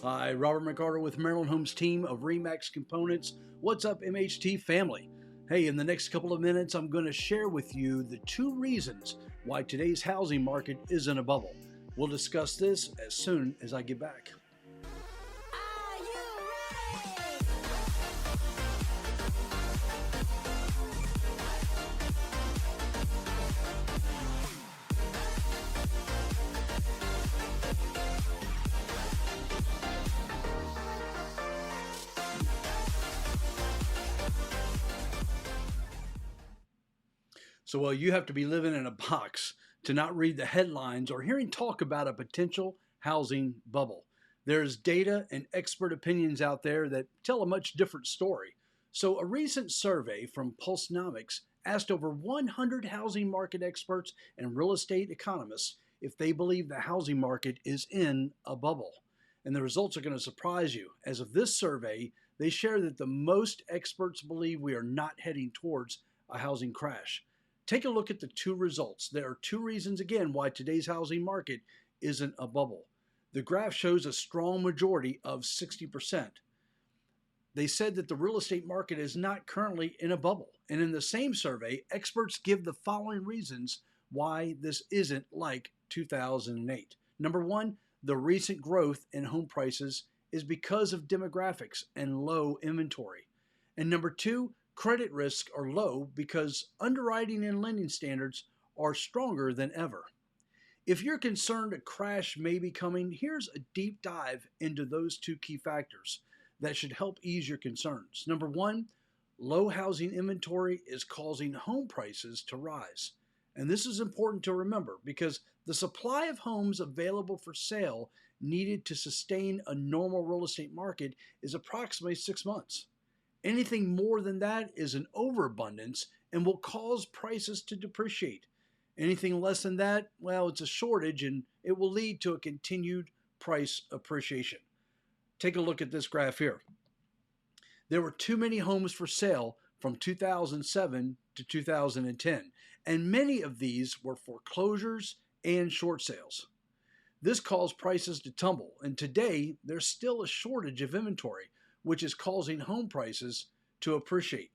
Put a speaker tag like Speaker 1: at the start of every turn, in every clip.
Speaker 1: Hi, Robert McArtor with Maryland Homes team of RE/MAX Components. What's up, MHT family? Hey, in the next couple of minutes, I'm going to share with you the 2 reasons why today's housing market isn't a bubble. We'll discuss this as soon as I get back. So, you have to be living in a box to not read the headlines or hearing talk about a potential housing bubble. There's data and expert opinions out there that tell a much different story. So, a recent survey from Pulsenomics asked over 100 housing market experts and real estate economists if they believe the housing market is in a bubble. And the results are going to surprise you. As of this survey, they share that the most experts believe we are not heading towards a housing crash. Take a look at the 2 results. There are 2 reasons, again, why today's housing market isn't a bubble. The graph shows a strong majority of 60%. They said that the real estate market is not currently in a bubble. And in the same survey, experts give the following reasons why this isn't like 2008. Number 1, the recent growth in home prices is because of demographics and low inventory. And number 2, credit risks are low because underwriting and lending standards are stronger than ever. If you're concerned a crash may be coming, here's a deep dive into those 2 key factors that should help ease your concerns. Number 1, low housing inventory is causing home prices to rise. And this is important to remember because the supply of homes available for sale needed to sustain a normal real estate market is approximately 6 months. Anything more than that is an overabundance and will cause prices to depreciate. Anything less than that, well, it's a shortage and it will lead to a continued price appreciation. Take a look at this graph here. There were too many homes for sale from 2007 to 2010, and many of these were foreclosures and short sales. This caused prices to tumble, and today there's still a shortage of inventory, which is causing home prices to appreciate.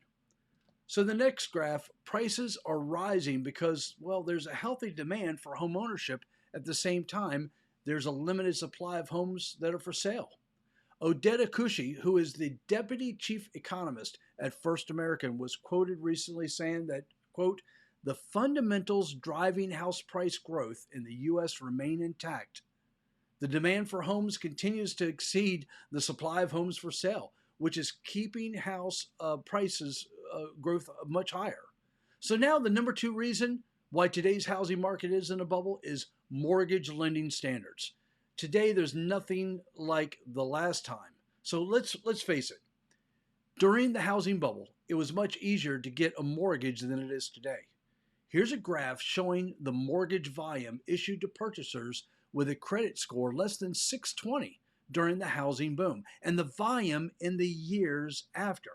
Speaker 1: So the next graph, prices are rising because, well, there's a healthy demand for home ownership. At the same time, there's a limited supply of homes that are for sale. Odetta Kushi, who is the deputy chief economist at First American, was quoted recently saying that, quote, "The fundamentals driving house price growth in the U.S. remain intact. The demand for homes continues to exceed the supply of homes for sale, which is keeping house prices growth much higher." So now the number 2 reason why today's housing market isn't a bubble is mortgage lending standards. Today, there's nothing like the last time. So let's face it. During the housing bubble, it was much easier to get a mortgage than it is today. Here's a graph showing the mortgage volume issued to purchasers with a credit score less than 620 during the housing boom, and the volume in the years after.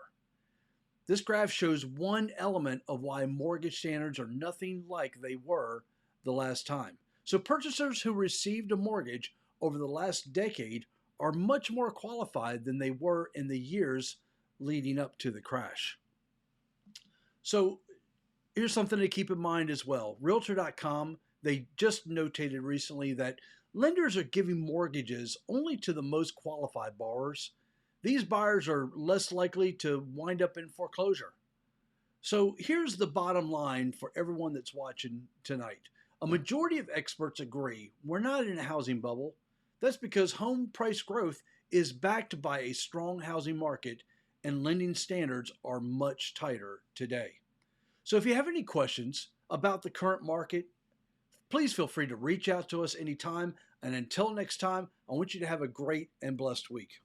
Speaker 1: This graph shows one element of why mortgage standards are nothing like they were the last time. So purchasers who received a mortgage over the last decade are much more qualified than they were in the years leading up to the crash. So here's something to keep in mind as well. Realtor.com, they just notated recently that lenders are giving mortgages only to the most qualified borrowers. These buyers are less likely to wind up in foreclosure. So here's the bottom line for everyone that's watching tonight. A majority of experts agree we're not in a housing bubble. That's because home price growth is backed by a strong housing market and lending standards are much tighter today. So if you have any questions about the current market, please feel free to reach out to us anytime. And until next time, I want you to have a great and blessed week.